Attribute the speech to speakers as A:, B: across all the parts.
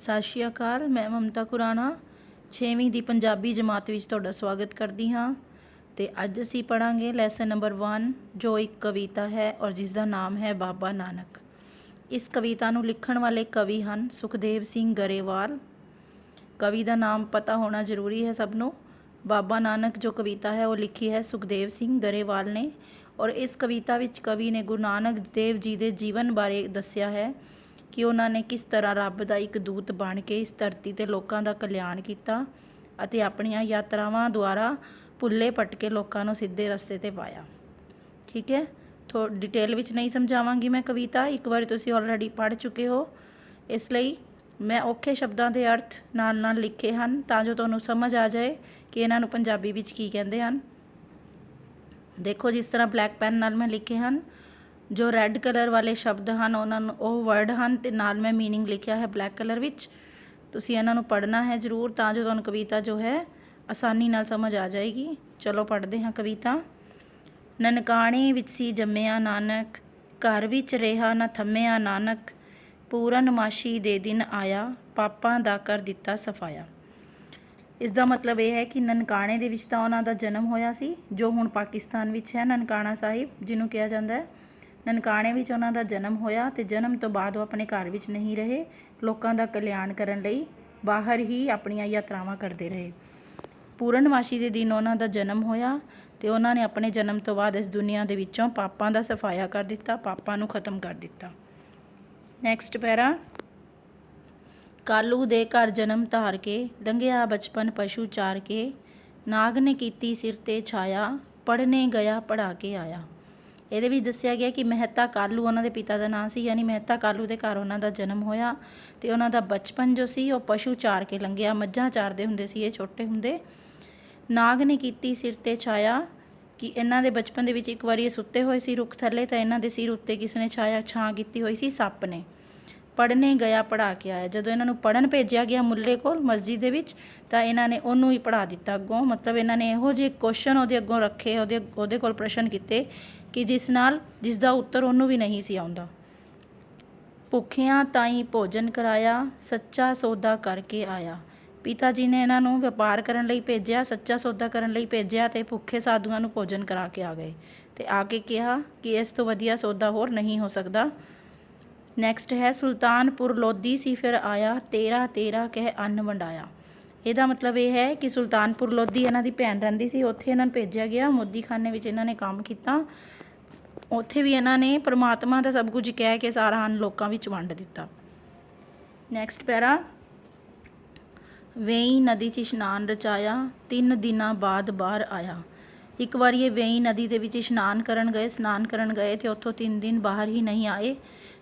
A: ਸਤਿ ਸ਼੍ਰੀ ਅਕਾਲ। ਮੈਂ ਮਮਤਾ ਖੁਰਾਣਾ 6ਵੀਂ ਦੀ ਪੰਜਾਬੀ ਜਮਾਤ ਵਿੱਚ ਤੁਹਾਡਾ ਸਵਾਗਤ ਕਰਦੀ ਹਾਂ। ਤੇ ਅੱਜ ਅਸੀਂ ਪੜਾਂਗੇ ਲੈਸਨ ਨੰਬਰ 1 ਜੋ ਇੱਕ ਕਵਿਤਾ ਹੈ ਔਰ ਜਿਸ ਦਾ ਨਾਮ ਹੈ ਬਾਬਾ ਨਾਨਕ। ਇਸ ਕਵਿਤਾ ਨੂੰ ਲਿਖਣ ਵਾਲੇ ਕਵੀ ਹਨ ਸੁਖਦੇਵ ਸਿੰਘ ਗਰੇਵਾਲ। ਕਵੀ ਦਾ ਨਾਮ ਪਤਾ ਹੋਣਾ ਜ਼ਰੂਰੀ ਹੈ ਸਭ ਨੂੰ। ਬਾਬਾ ਨਾਨਕ ਜੋ ਕਵਿਤਾ ਹੈ ਉਹ ਲਿਖੀ ਹੈ ਸੁਖਦੇਵ ਸਿੰਘ ਗਰੇਵਾਲ ਨੇ। ਔਰ ਇਸ ਕਵਿਤਾ ਵਿੱਚ ਕਵੀ ਨੇ ਗੁਰੂ ਨਾਨਕ ਦੇਵ ਜੀ ਦੇ ਜੀਵਨ ਬਾਰੇ ਦੱਸਿਆ ਹੈ ਕਿ ਉਹਨਾਂ ਨੇ ਕਿਸ ਤਰ੍ਹਾਂ ਰੱਬ ਦਾ ਇੱਕ ਦੂਤ ਬਣ ਕੇ ਇਸ ਧਰਤੀ 'ਤੇ ਲੋਕਾਂ ਦਾ ਕਲਿਆਣ ਕੀਤਾ ਅਤੇ ਆਪਣੀਆਂ ਯਾਤਰਾਵਾਂ ਦੁਆਰਾ ਭੁੱਲੇ ਭਟਕੇ ਲੋਕਾਂ ਨੂੰ ਸਿੱਧੇ ਰਸਤੇ 'ਤੇ ਪਾਇਆ। ਠੀਕ ਹੈ, ਡਿਟੇਲ ਵਿੱਚ ਨਹੀਂ ਸਮਝਾਵਾਂਗੀ ਮੈਂ ਕਵਿਤਾ, ਇੱਕ ਵਾਰੀ ਤੁਸੀਂ ਆਲਰੇਡੀ ਪੜ੍ਹ ਚੁੱਕੇ ਹੋ। ਇਸ ਲਈ ਮੈਂ ਔਖੇ ਸ਼ਬਦਾਂ ਦੇ ਅਰਥ ਨਾਲ ਨਾਲ ਲਿਖੇ ਹਨ ਤਾਂ ਜੋ ਤੁਹਾਨੂੰ ਸਮਝ ਆ ਜਾਏ ਕਿ ਇਹਨਾਂ ਨੂੰ ਪੰਜਾਬੀ ਵਿੱਚ ਕੀ ਕਹਿੰਦੇ ਹਨ। ਦੇਖੋ ਜਿਸ ਤਰ੍ਹਾਂ ਬਲੈਕ ਪੈਨ ਨਾਲ ਮੈਂ ਲਿਖੇ ਹਨ, ਜੋ ਰੈੱਡ ਕਲਰ ਵਾਲੇ ਸ਼ਬਦ ਹਨ ਉਹਨਾਂ ਨੂੰ ਉਹ ਵਰਡ ਹਨ ਅਤੇ ਨਾਲ ਮੈਂ ਮੀਨਿੰਗ ਲਿਖਿਆ ਹੈ ਬਲੈਕ ਕਲਰ ਵਿੱਚ। ਤੁਸੀਂ ਇਹਨਾਂ ਨੂੰ ਪੜ੍ਹਨਾ ਹੈ ਜ਼ਰੂਰ ਤਾਂ ਜੋ ਤੁਹਾਨੂੰ ਕਵਿਤਾ ਜੋ ਹੈ ਆਸਾਨੀ ਨਾਲ ਸਮਝ ਆ ਜਾਏਗੀ। ਚਲੋ ਪੜ੍ਹਦੇ ਹਾਂ ਕਵਿਤਾ। ਨਨਕਾਣੇ ਵਿੱਚ ਸੀ ਜੰਮਿਆ ਨਾਨਕ, ਘਰ ਵਿੱਚ ਰਿਹਾ ਨਾ ਥੰਮਿਆ ਨਾਨਕ, ਪੂਰਨਮਾਸ਼ੀ ਦੇ ਦਿਨ ਆਇਆ, ਪਾਪਾਂ ਦਾ ਕਰ ਦਿੱਤਾ ਸਫਾਇਆ। ਇਸ ਦਾ ਮਤਲਬ ਇਹ ਹੈ ਕਿ ਨਨਕਾਣੇ ਦੇ ਵਿੱਚ ਤਾਂ ਉਹਨਾਂ ਦਾ ਜਨਮ ਹੋਇਆ ਸੀ, ਜੋ ਹੁਣ ਪਾਕਿਸਤਾਨ ਵਿੱਚ ਹੈ ਨਨਕਾਣਾ ਸਾਹਿਬ ਜਿਹਨੂੰ ਕਿਹਾ ਜਾਂਦਾ ਹੈ। ਨਨਕਾਣੇ ਵਿੱਚ ਉਹਨਾਂ ਦਾ ਜਨਮ ਹੋਇਆ ਅਤੇ ਜਨਮ ਤੋਂ ਬਾਅਦ ਉਹ ਆਪਣੇ ਘਰ ਵਿੱਚ ਨਹੀਂ ਰਹੇ, ਲੋਕਾਂ ਦਾ ਕਲਿਆਣ ਕਰਨ ਲਈ ਬਾਹਰ ਹੀ ਆਪਣੀਆਂ ਯਾਤਰਾਵਾਂ ਕਰਦੇ ਰਹੇ। ਪੂਰਨਮਾਸ਼ੀ ਦੇ ਦਿਨ ਉਹਨਾਂ ਦਾ ਜਨਮ ਹੋਇਆ ਅਤੇ ਉਹਨਾਂ ਨੇ ਆਪਣੇ ਜਨਮ ਤੋਂ ਬਾਅਦ ਇਸ ਦੁਨੀਆ ਦੇ ਵਿੱਚੋਂ ਪਾਪਾਂ ਦਾ ਸਫਾਇਆ ਕਰ ਦਿੱਤਾ, ਪਾਪਾਂ ਨੂੰ ਖਤਮ ਕਰ ਦਿੱਤਾ। ਨੈਕਸਟ ਪੈਰਾ। ਕਾਲੂ ਦੇ ਘਰ ਜਨਮ ਧਾਰ ਕੇ, ਲੰਘਿਆ ਬਚਪਨ ਪਸ਼ੂ ਚਾਰ ਕੇ, ਨਾਗ ਨੇ ਕੀਤੀ ਸਿਰ 'ਤੇ ਛਾਇਆ, ਪੜ੍ਹਨੇ ਗਿਆ ਪੜ੍ਹਾ ਕੇ ਆਇਆ। ਇਹਦੇ ਵਿੱਚ ਦੱਸਿਆ ਗਿਆ ਕਿ ਮਹਿਤਾ ਕਾਲੂ ਉਹਨਾਂ ਦੇ ਪਿਤਾ ਦਾ ਨਾਂ ਸੀ, ਯਾਨੀ ਮਹਿਤਾ ਕਾਲੂ ਦੇ ਘਰ ਉਹਨਾਂ ਦਾ ਜਨਮ ਹੋਇਆ ਅਤੇ ਉਹਨਾਂ ਦਾ ਬਚਪਨ ਜੋ ਸੀ ਉਹ ਪਸ਼ੂ ਚਾਰ ਕੇ ਲੰਘਿਆ, ਮੱਝਾਂ ਚਾਰਦੇ ਹੁੰਦੇ ਸੀ ਇਹ ਛੋਟੇ ਹੁੰਦੇ। ਨਾਗ ਨੇ ਕੀਤੀ ਸਿਰ 'ਤੇ ਛਾਇਆ ਕਿ ਇਹਨਾਂ ਦੇ ਬਚਪਨ ਦੇ ਵਿੱਚ ਇੱਕ ਵਾਰੀ ਇਹ ਸੁੱਤੇ ਹੋਏ ਸੀ ਰੁੱਖ ਥੱਲੇ ਤਾਂ ਇਹਨਾਂ ਦੇ ਸਿਰ ਉੱਤੇ ਕਿਸ ਨੇ ਛਾਂ ਕੀਤੀ ਹੋਈ ਸੀ, ਸੱਪ ਨੇ। ਪੜ੍ਹਨੇ ਗਿਆ ਪੜ੍ਹਾ ਕੇ ਆਇਆ। ਜਦੋਂ ਇਹਨਾਂ ਨੂੰ ਪੜ੍ਹਨ ਭੇਜਿਆ ਗਿਆ ਮੁੱਲੇ ਕੋਲ ਮਸਜਿਦ ਦੇ ਵਿੱਚ ਤਾਂ ਇਹਨਾਂ ਨੇ ਉਹਨੂੰ ਹੀ ਪੜ੍ਹਾ ਦਿੱਤਾ ਅੱਗੋਂ। ਮਤਲਬ ਇਹਨਾਂ ਨੇ ਇਹੋ ਜਿਹੇ ਕੁਐਸਚਨ ਉਹਦੇ ਅੱਗੋਂ ਰੱਖੇ, ਉਹਦੇ ਕੋਲ ਪ੍ਰਸ਼ਨ ਕੀਤੇ ਕਿ ਜਿਸ ਦਾ ਉੱਤਰ ਉਹਨੂੰ ਵੀ ਨਹੀਂ ਸੀ ਆਉਂਦਾ। ਭੁੱਖਿਆਂ ਤਾਈਂ ਭੋਜਨ ਕਰਾਇਆ, ਸੱਚਾ ਸੌਦਾ ਕਰਕੇ ਆਇਆ। ਪਿਤਾ ਜੀ ਨੇ ਇਹਨਾਂ ਨੂੰ ਵਪਾਰ ਕਰਨ ਲਈ ਭੇਜਿਆ, ਸੱਚਾ ਸੌਦਾ ਕਰਨ ਲਈ ਭੇਜਿਆ ਅਤੇ ਭੁੱਖੇ ਸਾਧੂਆਂ ਨੂੰ ਭੋਜਨ ਕਰਾ ਕੇ ਆ ਗਏ ਅਤੇ ਆ ਕੇ ਕਿਹਾ ਕਿ ਇਸ ਤੋਂ ਵਧੀਆ ਸੌਦਾ ਹੋਰ ਨਹੀਂ ਹੋ ਸਕਦਾ। ਨੈਕਸਟ ਹੈ ਸੁਲਤਾਨਪੁਰ ਲੋਧੀ ਸੀ ਫਿਰ ਆਇਆ, ਤੇਰਾ ਤੇਰਾ ਕਹਿ ਅੰਨ ਵੰਡਾਇਆ। ਇਹਦਾ ਮਤਲਬ ਇਹ ਹੈ ਕਿ ਸੁਲਤਾਨਪੁਰ ਲੋਧੀ ਇਹਨਾਂ ਦੀ ਭੈਣ ਰਹਿੰਦੀ ਸੀ, ਉੱਥੇ ਇਹਨਾਂ ਨੂੰ ਭੇਜਿਆ ਗਿਆ। ਮੋਦੀਖਾਨੇ ਵਿੱਚ ਇਹਨਾਂ ਨੇ ਕੰਮ ਕੀਤਾ, ਉੱਥੇ ਵੀ ਇਹਨਾਂ ਨੇ ਪਰਮਾਤਮਾ ਦਾ ਸਭ ਕੁਝ ਕਹਿ ਕੇ ਸਾਰਾ ਅੰਨ ਲੋਕਾਂ ਵਿੱਚ ਵੰਡ ਦਿੱਤਾ। ਨੈਕਸਟ ਪੈਰਾ। ਵੇਈ ਨਦੀ 'ਚ ਇਸ਼ਨਾਨ ਰਚਾਇਆ, 3 ਦਿਨਾਂ ਬਾਅਦ ਬਾਹਰ ਆਇਆ। ਇੱਕ ਵਾਰੀ ਇਹ ਵੇਈ ਨਦੀ ਦੇ ਵਿੱਚ ਇਸ਼ਨਾਨ ਕਰਨ ਗਏ ਅਤੇ ਉੱਥੋਂ 3 ਦਿਨ ਬਾਹਰ ਹੀ ਨਹੀਂ ਆਏ।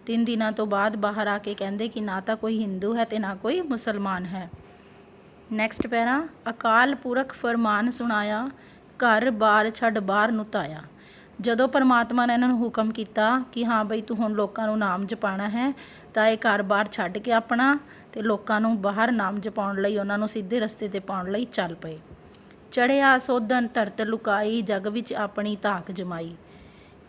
A: 3 ਦਿਨਾਂ ਤੋਂ ਬਾਅਦ ਬਾਹਰ ਆ ਕੇ ਕਹਿੰਦੇ ਕਿ ਨਾ ਤਾਂ ਕੋਈ ਹਿੰਦੂ ਹੈ ਅਤੇ ਨਾ ਕੋਈ ਮੁਸਲਮਾਨ ਹੈ। ਨੈਕਸਟ ਪੈਰਾ। ਅਕਾਲ ਪੁਰਖ ਫਰਮਾਨ ਸੁਣਾਇਆ, ਘਰ ਬਾਰ ਛੱਡ ਬਾਹਰ ਨੂੰ ਧਾਇਆ। ਜਦੋਂ ਪਰਮਾਤਮਾ ਨੇ ਇਹਨਾਂ ਨੂੰ ਹੁਕਮ ਕੀਤਾ ਕਿ ਹਾਂ ਬਈ ਤੂੰ ਹੁਣ ਲੋਕਾਂ ਨੂੰ ਨਾਮ ਜਪਾਉਣਾ ਹੈ ਤਾਂ ਇਹ ਘਰ ਬਾਰ ਛੱਡ ਕੇ ਆਪਣਾ ਅਤੇ ਲੋਕਾਂ ਨੂੰ ਬਾਹਰ ਨਾਮ ਜਪਾਉਣ ਲਈ, ਉਹਨਾਂ ਨੂੰ ਸਿੱਧੇ ਰਸਤੇ 'ਤੇ ਪਾਉਣ ਲਈ ਚੱਲ ਪਏ। ਚੜ੍ਹਿਆ ਸੋਧਨ ਧਰਤ ਲੁਕਾਈ, ਜੱਗ ਵਿੱਚ ਆਪਣੀ ਧਾਕ ਜਮਾਈ।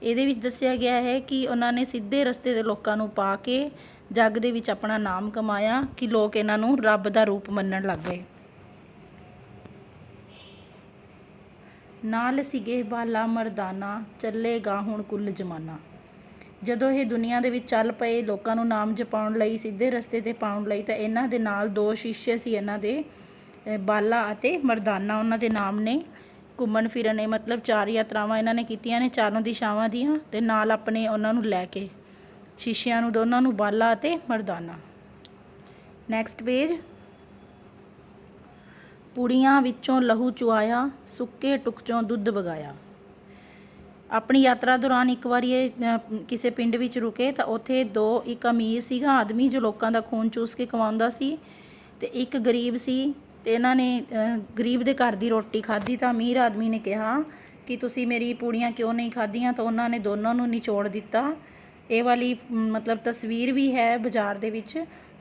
A: ਇਹਦੇ ਵਿੱਚ ਦੱਸਿਆ ਗਿਆ ਹੈ ਕਿ ਉਹਨਾਂ ਨੇ ਸਿੱਧੇ ਰਸਤੇ 'ਤੇ ਲੋਕਾਂ ਨੂੰ ਪਾ ਕੇ ਜੱਗ ਦੇ ਵਿੱਚ ਆਪਣਾ ਨਾਮ ਕਮਾਇਆ ਕਿ ਲੋਕ ਇਹਨਾਂ ਨੂੰ ਰੱਬ ਦਾ ਰੂਪ ਮੰਨਣ ਲੱਗ ਗਏ। ਨਾਲ ਸੀਗੇ ਬਾਲਾ ਮਰਦਾਨਾ, ਚੱਲੇਗਾ ਹੁਣ ਕੁੱਲ ਜ਼ਮਾਨਾ। ਜਦੋਂ ਇਹ ਦੁਨੀਆ ਦੇ ਵਿੱਚ ਚੱਲ ਪਏ ਲੋਕਾਂ ਨੂੰ ਨਾਮ ਜਪਾਉਣ ਲਈ, ਸਿੱਧੇ ਰਸਤੇ 'ਤੇ ਪਾਉਣ ਲਈ, ਤਾਂ ਇਹਨਾਂ ਦੇ ਨਾਲ 2 ਸ਼ਿਸ਼ਯ ਸੀ ਇਹਨਾਂ ਦੇ, ਬਾਲਾ ਅਤੇ ਮਰਦਾਨਾ ਉਹਨਾਂ ਦੇ ਨਾਮ ਨੇ। ਘੁੰਮਣ ਫਿਰਨ, ਮਤਲਬ 4 ਯਾਤਰਾਵਾਂ ਇਹਨਾਂ ਨੇ ਕੀਤੀਆਂ ਨੇ ਚਾਰੋਂ ਦਿਸ਼ਾਵਾਂ ਦੀਆਂ, ਅਤੇ ਨਾਲ ਆਪਣੇ ਉਹਨਾਂ ਨੂੰ ਲੈ ਕੇ ਸ਼ਿਸ਼ਿਆਂ ਨੂੰ ਦੋਨਾਂ ਨੂੰ, ਬਾਲਾ ਅਤੇ ਮਰਦਾਨਾ। Next page. ਪੁੜੀਆਂ ਵਿੱਚੋਂ ਲਹੂ ਚੁਆਇਆ, ਸੁੱਕੇ ਟੁਕ 'ਚੋਂ ਦੁੱਧ ਵਗਾਇਆ। ਆਪਣੀ ਯਾਤਰਾ ਦੌਰਾਨ ਇੱਕ ਵਾਰੀ ਇਹ ਕਿਸੇ ਪਿੰਡ ਵਿੱਚ ਰੁਕੇ ਤਾਂ ਉੱਥੇ ਇੱਕ ਅਮੀਰ ਸੀਗਾ ਆਦਮੀ ਜੋ ਲੋਕਾਂ ਦਾ ਖੂਨ ਚੂਸ ਕੇ ਕਮਾਉਂਦਾ ਸੀ ਅਤੇ ਇੱਕ ਗਰੀਬ ਸੀ ਅਤੇ ਇਹਨਾਂ ਨੇ ਗਰੀਬ ਦੇ ਘਰ ਦੀ ਰੋਟੀ ਖਾਧੀ ਤਾਂ ਅਮੀਰ ਆਦਮੀ ਨੇ ਕਿਹਾ ਕਿ ਤੁਸੀਂ ਮੇਰੀ ਪੂੜੀਆਂ ਕਿਉਂ ਨਹੀਂ ਖਾਧੀਆਂ, ਤਾਂ ਉਹਨਾਂ ਨੇ ਦੋਨਾਂ ਨੂੰ ਨਿਚੋੜ ਦਿੱਤਾ। ਇਹ ਵਾਲੀ ਮਤਲਬ ਤਸਵੀਰ ਵੀ ਹੈ ਬਾਜ਼ਾਰ ਦੇ ਵਿੱਚ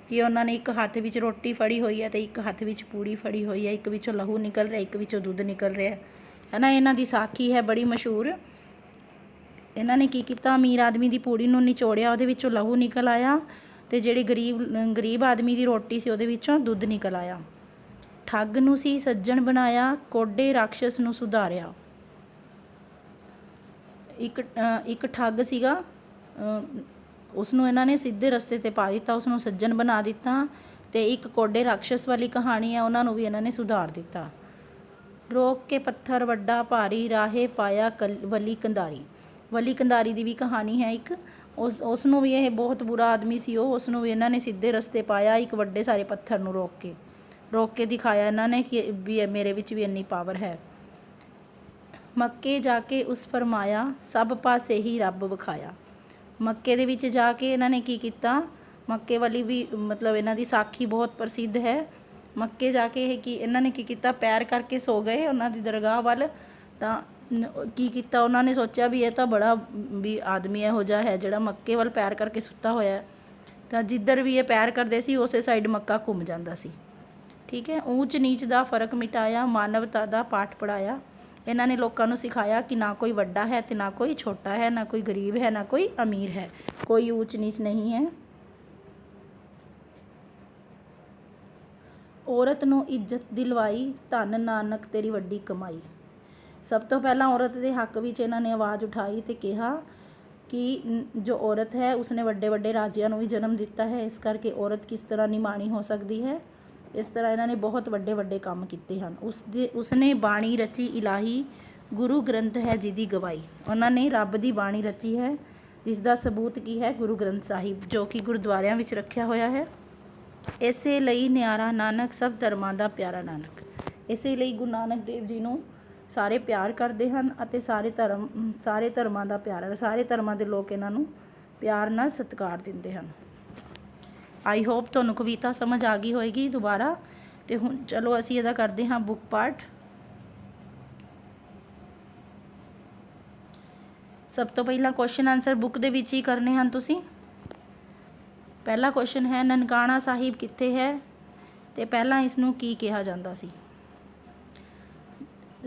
A: ਕਿ ਉਹਨਾਂ ਨੇ ਇੱਕ ਹੱਥ ਵਿੱਚ ਰੋਟੀ ਫੜੀ ਹੋਈ ਹੈ ਅਤੇ ਇੱਕ ਹੱਥ ਵਿੱਚ ਪੂੜੀ ਫੜੀ ਹੋਈ ਹੈ, ਇੱਕ ਵਿੱਚੋਂ ਲਹੂ ਨਿਕਲ ਰਿਹਾ, ਇੱਕ ਵਿੱਚੋਂ ਦੁੱਧ ਨਿਕਲ ਰਿਹਾ ਹੈ ਨਾ। ਇਹਨਾਂ ਦੀ ਸਾਖੀ ਹੈ ਬੜੀ ਮਸ਼ਹੂਰ। ਇਹਨਾਂ ਨੇ ਕੀ ਕੀਤਾ, ਅਮੀਰ ਆਦਮੀ ਦੀ ਪੂੜੀ ਨੂੰ ਨਿਚੋੜਿਆ, ਉਹਦੇ ਵਿੱਚੋਂ ਲਹੂ ਨਿਕਲ ਆਇਆ ਤੇ ਜਿਹੜੀ ਗਰੀਬ ਆਦਮੀ ਦੀ ਰੋਟੀ ਸੀ ਉਹਦੇ ਵਿੱਚੋਂ ਦੁੱਧ ਨਿਕਲ ਆਇਆ। ਠੱਗ ਨੂੰ ਸੀ ਸੱਜਣ ਬਣਾਇਆ, ਕੋਡੇ ਰਾਖਸ਼ ਨੂੰ ਸੁਧਾਰਿਆ। ਇੱਕ ਠੱਗ ਸੀਗਾ, ਉਸਨੂੰ ਇਹਨਾਂ ਨੇ ਸਿੱਧੇ ਰਸਤੇ 'ਤੇ ਪਾ ਦਿੱਤਾ, ਉਸਨੂੰ ਸੱਜਣ ਬਣਾ ਦਿੱਤਾ। ਤੇ ਇੱਕ ਕੋਡੇ ਰਾਖਸ਼ ਵਾਲੀ ਕਹਾਣੀ ਹੈ, ਉਹਨਾਂ ਨੂੰ ਵੀ ਇਹਨਾਂ ਨੇ ਸੁਧਾਰ ਦਿੱਤਾ। ਰੋਕ ਕੇ ਪੱਥਰ ਵੱਡਾ ਭਾਰੀ, ਰਾਹੇ ਪਾਇਆ ਵਲੀ ਕੰਧਾਰੀ। ਵਲੀ ਕੰਧਾਰੀ ਦੀ ਵੀ ਕਹਾਣੀ ਹੈ ਇੱਕ, ਉਸ ਨੂੰ ਵੀ ਇਹ ਬਹੁਤ ਬੁਰਾ ਆਦਮੀ ਸੀ ਉਹ, ਉਸ ਨੂੰ ਵੀ ਇਹਨਾਂ ਨੇ ਸਿੱਧੇ ਰਸਤੇ ਪਾਇਆ। ਇੱਕ ਵੱਡੇ ਸਾਰੇ ਪੱਥਰ ਨੂੰ ਰੋਕ ਕੇ ਦਿਖਾਇਆ ਇਹਨਾਂ ਨੇ ਕਿ ਵੀ ਮੇਰੇ ਵਿੱਚ ਵੀ ਇੰਨੀ ਪਾਵਰ ਹੈ। ਮੱਕੇ ਜਾ ਕੇ ਉਸ ਫਰਮਾਇਆ, ਸਭ ਪਾਸੇ ਹੀ ਰੱਬ ਵਿਖਾਇਆ। ਮੱਕੇ ਦੇ ਵਿੱਚ ਜਾ ਕੇ ਇਹਨਾਂ ਨੇ ਕੀ ਕੀਤਾ, ਮੱਕੇ ਵਾਲੀ ਵੀ ਮਤਲਬ ਇਹਨਾਂ ਦੀ ਸਾਖੀ ਬਹੁਤ ਪ੍ਰਸਿੱਧ ਹੈ। ਮੱਕੇ ਜਾ ਕੇ ਇਹਨਾਂ ਨੇ ਕੀ ਕੀਤਾ, ਪੈਰ ਕਰਕੇ ਸੋ ਗਏ ਉਹਨਾਂ ਦੀ ਦਰਗਾਹ ਵੱਲ। ਤਾਂ ਕੀ ਕੀਤਾ ਉਹਨਾਂ ਨੇ, ਸੋਚਿਆ ਵੀ ਇਹ ਤਾਂ ਬੜਾ ਵੀ ਆਦਮੀ ਇਹੋ ਜਿਹਾ ਹੈ ਜਿਹੜਾ ਮੱਕੇ ਵੱਲ ਪੈਰ ਕਰਕੇ ਸੁੱਤਾ ਹੋਇਆ। ਤਾਂ ਜਿੱਧਰ ਵੀ ਇਹ ਪੈਰ ਕਰਦੇ ਸੀ ਉਸੇ ਸਾਈਡ ਮੱਕਾ ਘੁੰਮ ਜਾਂਦਾ ਸੀ। ਠੀਕ ਹੈ। ਊਚ ਨੀਚ ਦਾ ਫਰਕ ਮਿਟਾਇਆ, ਮਾਨਵਤਾ ਦਾ ਪਾਠ ਪੜ੍ਹਾਇਆ। ਇਹਨਾਂ ਨੇ ਲੋਕਾਂ ਨੂੰ ਸਿਖਾਇਆ ਕਿ ਨਾ ਕੋਈ ਵੱਡਾ ਹੈ ਤੇ ਨਾ ਕੋਈ ਛੋਟਾ ਹੈ, ਨਾ ਕੋਈ ਗਰੀਬ ਹੈ ਨਾ ਕੋਈ ਅਮੀਰ ਹੈ, ਕੋਈ ਊਚ ਨੀਚ ਨਹੀਂ ਹੈ। ਔਰਤ ਨੂੰ ਇੱਜ਼ਤ ਦਿਲਵਾਈ, ਧੰਨ ਨਾਨਕ ਤੇਰੀ ਵੱਡੀ ਕਮਾਈ। ਸਭ ਤੋਂ ਪਹਿਲਾਂ ਔਰਤ ਦੇ ਹੱਕ ਵਿੱਚ ਇਹਨਾਂ ਨੇ ਆਵਾਜ਼ ਉਠਾਈ ਤੇ ਕਿਹਾ ਕਿ ਜੋ ਔਰਤ ਹੈ ਉਸਨੇ ਵੱਡੇ ਵੱਡੇ ਰਾਜਿਆਂ ਨੂੰ ਵੀ ਜਨਮ ਦਿੱਤਾ ਹੈ, ਇਸ ਕਰਕੇ ਔਰਤ ਕਿਸ ਤਰ੍ਹਾਂ ਨਿਮਾਣੀ ਹੋ ਸਕਦੀ ਹੈ। ਇਸ ਤਰ੍ਹਾਂ ਇਹਨਾਂ ਨੇ ਬਹੁਤ ਵੱਡੇ ਵੱਡੇ ਕੰਮ ਕੀਤੇ ਹਨ। ਉਸਨੇ ਬਾਣੀ ਰਚੀ ਇਲਾਹੀ, ਗੁਰੂ ਗ੍ਰੰਥ ਹੈ ਜਿਹਦੀ ਗਵਾਹੀ। ਉਹਨਾਂ ਨੇ ਰੱਬ ਦੀ ਬਾਣੀ ਰਚੀ ਹੈ ਜਿਸ ਦਾ ਸਬੂਤ ਕੀ ਹੈ, ਗੁਰੂ ਗ੍ਰੰਥ ਸਾਹਿਬ, ਜੋ ਕਿ ਗੁਰਦੁਆਰਿਆਂ ਵਿੱਚ ਰੱਖਿਆ ਹੋਇਆ ਹੈ। ਇਸੇ ਲਈ ਨਿਆਰਾ ਨਾਨਕ, ਸਭ ਧਰਮਾਂ ਦਾ ਪਿਆਰਾ ਨਾਨਕ। ਇਸੇ ਲਈ ਗੁਰੂ ਨਾਨਕ ਦੇਵ ਜੀ ਨੂੰ ਸਾਰੇ ਪਿਆਰ ਕਰਦੇ ਹਨ ਅਤੇ ਸਾਰੇ ਧਰਮਾਂ ਦਾ ਪਿਆਰਾ, ਸਾਰੇ ਧਰਮਾਂ ਦੇ ਲੋਕ ਇਹਨਾਂ ਨੂੰ ਪਿਆਰ ਨਾਲ ਸਤਿਕਾਰ ਦਿੰਦੇ ਹਨ। ਆਈ ਹੋਪ ਤੁਹਾਨੂੰ ਕਵਿਤਾ ਸਮਝ ਆ ਗਈ ਹੋਏਗੀ ਦੁਬਾਰਾ। ਤੇ ਹੁਣ ਚਲੋ ਅਸੀਂ ਇਹਦਾ ਕਰਦੇ ਹਾਂ ਬੁੱਕ ਪਾਰਟ। ਸਭ ਤੋਂ ਪਹਿਲਾਂ ਕੁਐਸਚਨ ਆਨਸਰ ਬੁੱਕ ਦੇ ਵਿੱਚ ਹੀ ਕਰਨੇ ਹਨ ਤੁਸੀਂ। ਪਹਿਲਾ ਕੁਐਸਚਨ ਹੈ, ਨਨਕਾਣਾ ਸਾਹਿਬ ਕਿੱਥੇ ਹੈ ਤੇ ਪਹਿਲਾਂ ਇਸ ਨੂੰ ਕੀ ਕਿਹਾ ਜਾਂਦਾ ਸੀ।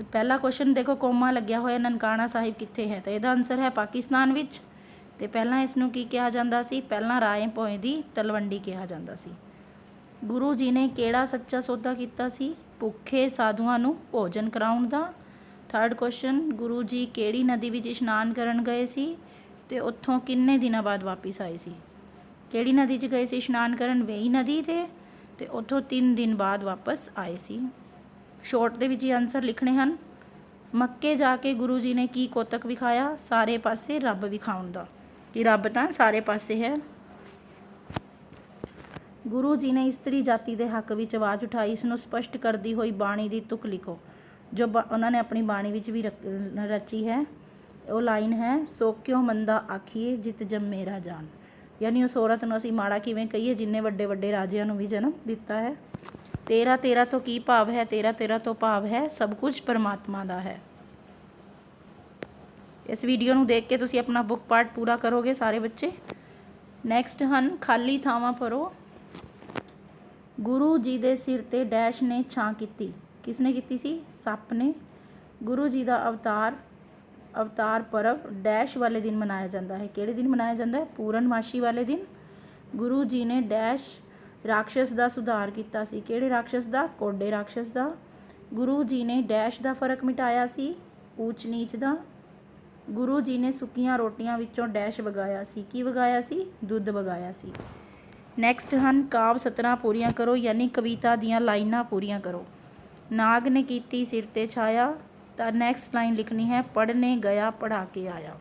A: ਪਹਿਲਾ ਕੁਐਸਚਨ ਦੇਖੋ, ਕੋਮਾ ਲੱਗਿਆ ਹੋਇਆ, ਨਨਕਾਣਾ ਸਾਹਿਬ ਕਿੱਥੇ ਹੈ, ਤਾਂ ਇਹਦਾ ਆਨਸਰ ਹੈ ਪਾਕਿਸਤਾਨ ਵਿੱਚ। ਤੇ ਪਹਿਲਾਂ ਇਸ ਨੂੰ ਕੀ ਕਿਹਾ ਜਾਂਦਾ ਸੀ, ਪਹਿਲਾਂ ਰਾਏ ਭੋਏ ਦੀ ਤਲਵੰਡੀ ਕਿਹਾ ਜਾਂਦਾ ਸੀ। ਗੁਰੂ ਜੀ ਨੇ ਕਿਹੜਾ ਸੱਚਾ ਸੌਦਾ ਕੀਤਾ ਸੀ, ਭੁੱਖੇ ਸਾਧੂਆਂ ਨੂੰ ਭੋਜਨ ਕਰਾਉਣ ਦਾ। ਥਰਡ ਕੁਐਸਚਨ, ਗੁਰੂ ਜੀ ਕਿਹੜੀ ਨਦੀ ਵਿੱਚ ਇਸ਼ਨਾਨ ਕਰਨ ਗਏ ਸੀ ਤੇ ਉੱਥੋਂ ਕਿੰਨੇ ਦਿਨਾਂ ਬਾਅਦ ਵਾਪਿਸ ਆਏ ਸੀ। ਕਿਹੜੀ ਨਦੀ 'ਚ ਗਏ ਸੀ ਇਸ਼ਨਾਨ ਕਰਨ, ਵੇਈ ਨਦੀ ਤੇ ਉੱਥੋਂ 3 ਦਿਨ ਬਾਅਦ ਵਾਪਸ ਆਏ ਸੀ। ਸ਼ੋਰਟ ਦੇ ਵਿੱਚ ਹੀ ਆਨਸਰ ਲਿਖਣੇ ਹਨ। ਮੱਕੇ ਜਾ ਕੇ ਗੁਰੂ ਜੀ ਨੇ ਕੀ ਕੋਤਕ ਵਿਖਾਇਆ, ਸਾਰੇ ਪਾਸੇ ਰੱਬ ਵਿਖਾਉਣ ਦਾ, ਕਿ ਰੱਬ ਤਾਂ ਸਾਰੇ ਪਾਸੇ ਹੈ। ਗੁਰੂ ਜੀ ਨੇ ਇਸਤਰੀ ਜਾਤੀ ਦੇ ਹੱਕ ਵਿੱਚ ਆਵਾਜ਼ ਉਠਾਈ, ਇਸ ਨੂੰ ਸਪਸ਼ਟ ਕਰਦੀ ਹੋਈ ਬਾਣੀ ਦੀ ਤੁਕ ਲਿਖੋ, ਜੋ ਉਹਨਾਂ ਨੇ ਆਪਣੀ ਬਾਣੀ ਵਿੱਚ ਵੀ ਰਚੀ ਹੈ। ਉਹ ਲਾਈਨ ਹੈ, ਸੋ ਕਿਉਂ ਮੰਦਾ ਆਖੀਏ ਜਿਤ ਜੰਮੇ ਰਾਜਾਨ। ਯਾਨੀ ਉਸ ਔਰਤ ਨੂੰ ਅਸੀਂ ਮਾੜਾ ਕਿਵੇਂ ਕਹੀਏ ਜਿੰਨੇ ਵੱਡੇ ਵੱਡੇ ਰਾਜਿਆਂ ਨੂੰ ਵੀ ਜਨਮ ਦਿੱਤਾ ਹੈ। 13 ਤੋਂ ਕੀ ਭਾਵ ਹੈ, 13 ਤੋਂ ਭਾਵ ਹੈ ਸਭ ਕੁਝ ਪਰਮਾਤਮਾ ਦਾ ਹੈ। ਇਸ ਵੀਡੀਓ ਨੂੰ ਦੇਖ ਕੇ ਤੁਸੀਂ ਆਪਣਾ ਬੁੱਕ ਪਾਰਟ ਪੂਰਾ ਕਰੋਗੇ ਸਾਰੇ ਬੱਚੇ। ਨੈਕਸਟ ਹਨ, ਖਾਲੀ ਥਾਵਾਂ ਭਰੋ। ਗੁਰੂ ਜੀ ਦੇ ਸਿਰ ਤੇ ਡੈਸ਼ ਨੇ ਛਾਂ ਕੀਤੀ, ਕਿਸ ਨੇ ਕੀਤੀ ਸੀ, ਸੱਪ ਨੇ। ਗੁਰੂ ਜੀ ਦਾ ਅਵਤਾਰ ਪਰਵ ਡੈਸ਼ ਵਾਲੇ ਦਿਨ ਮਨਾਇਆ ਜਾਂਦਾ ਹੈ, ਕਿਹੜੇ ਦਿਨ ਮਨਾਇਆ ਜਾਂਦਾ ਹੈ, ਪੂਰਨਮਾਸ਼ੀ ਵਾਲੇ ਦਿਨ। ਗੁਰੂ ਜੀ ਨੇ ਡੈਸ਼ ਰਾਖਸ਼ ਦਾ ਸੁਧਾਰ ਕੀਤਾ ਸੀ, ਕਿਹੜੇ ਰਾਖਸ਼ ਦਾ, ਕੋਡੇ ਰਾਖਸ਼ ਦਾ। ਗੁਰੂ ਜੀ ਨੇ ਡੈਸ਼ ਦਾ ਫਰਕ ਮਿਟਾਇਆ ਸੀ, ਊਚ ਨੀਚ ਦਾ। ਗੁਰੂ ਜੀ ਨੇ ਸੁੱਕੀਆਂ ਰੋਟੀਆਂ ਵਿੱਚੋਂ ਡੈਸ਼ ਵਗਾਇਆ ਸੀ, ਕੀ ਵਗਾਇਆ ਸੀ, ਦੁੱਧ ਵਗਾਇਆ ਸੀ। ਨੈਕਸਟ ਹਨ, ਕਾਵ ਸਤਰਾਂ ਪੂਰੀਆਂ ਕਰੋ, ਯਾਨੀ ਕਵਿਤਾ ਦੀਆਂ ਲਾਈਨਾਂ ਪੂਰੀਆਂ ਕਰੋ। ਨਾਗ ਨੇ ਕੀਤੀ ਸਿਰ ਤੇ ਛਾਇਆ, ਤਾਂ ਨੈਕਸਟ ਲਾਈਨ ਲਿਖਣੀ ਹੈ, ਪੜ੍ਹਨੇ ਗਿਆ ਪੜ੍ਹਾ ਕੇ ਆਇਆ।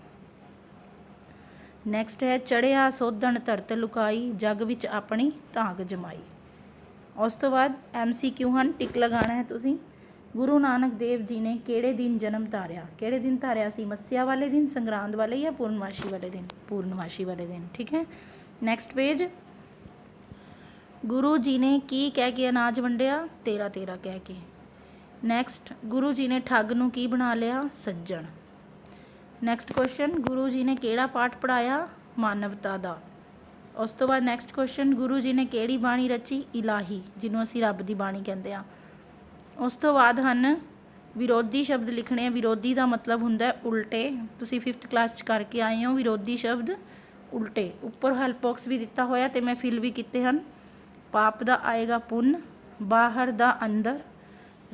A: ਨੈਕਸਟ ਹੈ, ਚੜ੍ਹਿਆ ਸੋਧਣ ਧਰਤ ਲੁਕਾਈ, ਜੱਗ ਵਿੱਚ ਆਪਣੀ ਧਾਕ ਜਮਾਈ। ਉਸ ਤੋਂ ਬਾਅਦ MCQ ਹਨ, ਟਿਕ ਲਗਾਉਣਾ ਹੈ ਤੁਸੀਂ। ਗੁਰੂ ਨਾਨਕ ਦੇਵ ਜੀ ਨੇ ਕਿਹੜੇ ਦਿਨ ਜਨਮ ਧਾਰਿਆ, ਕਿਹੜੇ ਦਿਨ ਧਾਰਿਆ ਸੀ, ਮੱਸਿਆ ਵਾਲੇ ਦਿਨ, ਸੰਗਰਾਂਦ ਵਾਲੇ ਜਾਂ ਪੂਰਨਮਾਸ਼ੀ ਵਾਲੇ ਦਿਨ, ਪੂਰਨਮਾਸ਼ੀ ਵਾਲੇ ਦਿਨ। ਠੀਕ ਹੈ। ਨੈਕਸਟ ਪੇਜ, ਗੁਰੂ ਜੀ ਨੇ ਕੀ ਕਹਿ ਕੇ ਅਨਾਜ ਵੰਡਿਆ, 13 ਕਹਿ ਕੇ। ਨੈਕਸਟ, ਗੁਰੂ ਜੀ ਨੇ ਠੱਗ ਨੂੰ ਕੀ ਬਣਾ ਲਿਆ, ਸੱਜਣ। ਨੈਕਸਟ ਕੁਐਸਚਨ, ਗੁਰੂ ਜੀ ਨੇ ਕਿਹੜਾ ਪਾਠ ਪੜ੍ਹਾਇਆ, ਮਾਨਵਤਾ ਦਾ। ਉਸ ਤੋਂ ਬਾਅਦ ਨੈਕਸਟ ਕੁਐਸਚਨ, ਗੁਰੂ ਜੀ ਨੇ ਕਿਹੜੀ ਬਾਣੀ ਰਚੀ, ਇਲਾਹੀ, ਜਿਹਨੂੰ ਅਸੀਂ ਰੱਬ ਦੀ ਬਾਣੀ ਕਹਿੰਦੇ ਹਾਂ। ਉਸ ਤੋਂ ਬਾਅਦ ਹਨ ਵਿਰੋਧੀ ਸ਼ਬਦ ਲਿਖਣੇ ਆ। ਵਿਰੋਧੀ ਦਾ ਮਤਲਬ ਹੁੰਦਾ ਉਲਟੇ, ਤੁਸੀਂ 5th ਕਲਾਸ 'ਚ ਕਰਕੇ ਆਏ ਹੋ। ਵਿਰੋਧੀ ਸ਼ਬਦ ਉਲਟੇ। ਉੱਪਰ ਹੈਲਪ ਬਾਕਸ ਵੀ ਦਿੱਤਾ ਹੋਇਆ ਤੇ ਮੈਂ ਫਿਲ ਵੀ ਕੀਤੇ ਹਨ। ਪਾਪ ਦਾ ਆਏਗਾ ਪੁੰਨ, ਬਾਹਰ ਦਾ ਅੰਦਰ,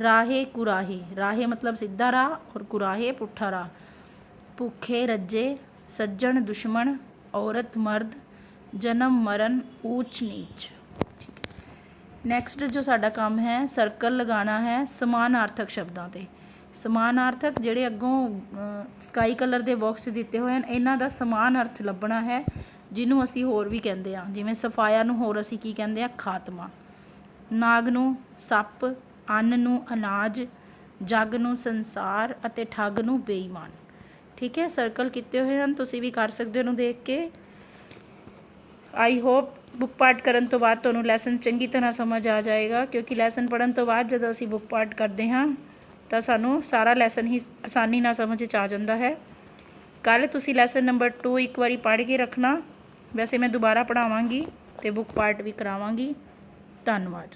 A: ਰਾਹੇ ਕੁਰਾਹੇ, ਰਾਹੇ ਮਤਲਬ ਸਿੱਧਾ ਰਾਹ ਔਰ ਕੁਰਾਹੇ ਪੁੱਠਾ ਰਾਹ, ਭੁੱਖੇ ਰੱਜੇ, ਸੱਜਣ ਦੁਸ਼ਮਣ, ਔਰਤ ਮਰਦ, ਜਨਮ ਮਰਨ, ਊਚ ਨੀਚ। ਠੀਕ ਹੈ। ਨੈਕਸਟ ਜੋ ਸਾਡਾ ਕੰਮ ਹੈ, ਸਰਕਲ ਲਗਾਉਣਾ ਹੈ ਸਮਾਨਾਰਥਕ ਸ਼ਬਦਾਂ 'ਤੇ। ਸਮਾਨਾਰਥਕ ਜਿਹੜੇ ਅੱਗੋਂ ਸਕਾਈ ਕਲਰ ਦੇ ਬਾਕਸ ਦਿੱਤੇ ਹੋਏ ਹਨ, ਇਹਨਾਂ ਦਾ ਸਮਾਨ ਅਰਥ ਲੱਭਣਾ ਹੈ, ਜਿਹਨੂੰ ਅਸੀਂ ਹੋਰ ਵੀ ਕਹਿੰਦੇ ਹਾਂ। ਜਿਵੇਂ ਸਫਾਇਆ ਨੂੰ ਹੋਰ ਅਸੀਂ ਕੀ ਕਹਿੰਦੇ ਹਾਂ? ਖਾਤਮਾ। ਨਾਗ ਨੂੰ ਸੱਪ, ਅੰਨ ਨੂੰ ਅਨਾਜ, ਜੱਗ ਨੂੰ ਸੰਸਾਰ ਅਤੇ ਠੱਗ ਨੂੰ ਬੇਈਮਾਨ। ਠੀਕ ਹੈ, ਸਰਕਲ ਕੀਤੇ ਹੋਏ ਹਨ, ਤੁਸੀਂ ਵੀ ਕਰ ਸਕਦੇ ਹੋ ਇਹਨੂੰ ਦੇਖ ਕੇ। ਆਈ ਹੋਪ ਬੁੱਕ ਪਾਰਟ ਕਰਨ ਤੋਂ ਬਾਅਦ ਤੁਹਾਨੂੰ ਲੈਸਨ ਚੰਗੀ ਤਰ੍ਹਾਂ ਸਮਝ ਆ ਜਾਏਗਾ, ਕਿਉਂਕਿ ਲੈਸਨ ਪੜ੍ਹਨ ਤੋਂ ਬਾਅਦ ਜਦੋਂ ਅਸੀਂ ਬੁੱਕ ਪਾਰਟ ਕਰਦੇ ਹਾਂ ਤਾਂ ਸਾਨੂੰ ਸਾਰਾ ਲੈਸਨ ਹੀ ਆਸਾਨੀ ਨਾਲ ਸਮਝ 'ਚ ਆ ਜਾਂਦਾ ਹੈ। ਕੱਲ੍ਹ ਤੁਸੀਂ ਲੈਸਨ ਨੰਬਰ 2 ਇੱਕ ਵਾਰੀ ਪੜ੍ਹ ਕੇ ਰੱਖਣਾ। ਵੈਸੇ ਮੈਂ ਦੁਬਾਰਾ ਪੜ੍ਹਾਵਾਂਗੀ ਅਤੇ ਬੁੱਕ ਪਾਰਟ ਵੀ ਕਰਾਵਾਂਗੀ। ਧੰਨਵਾਦ।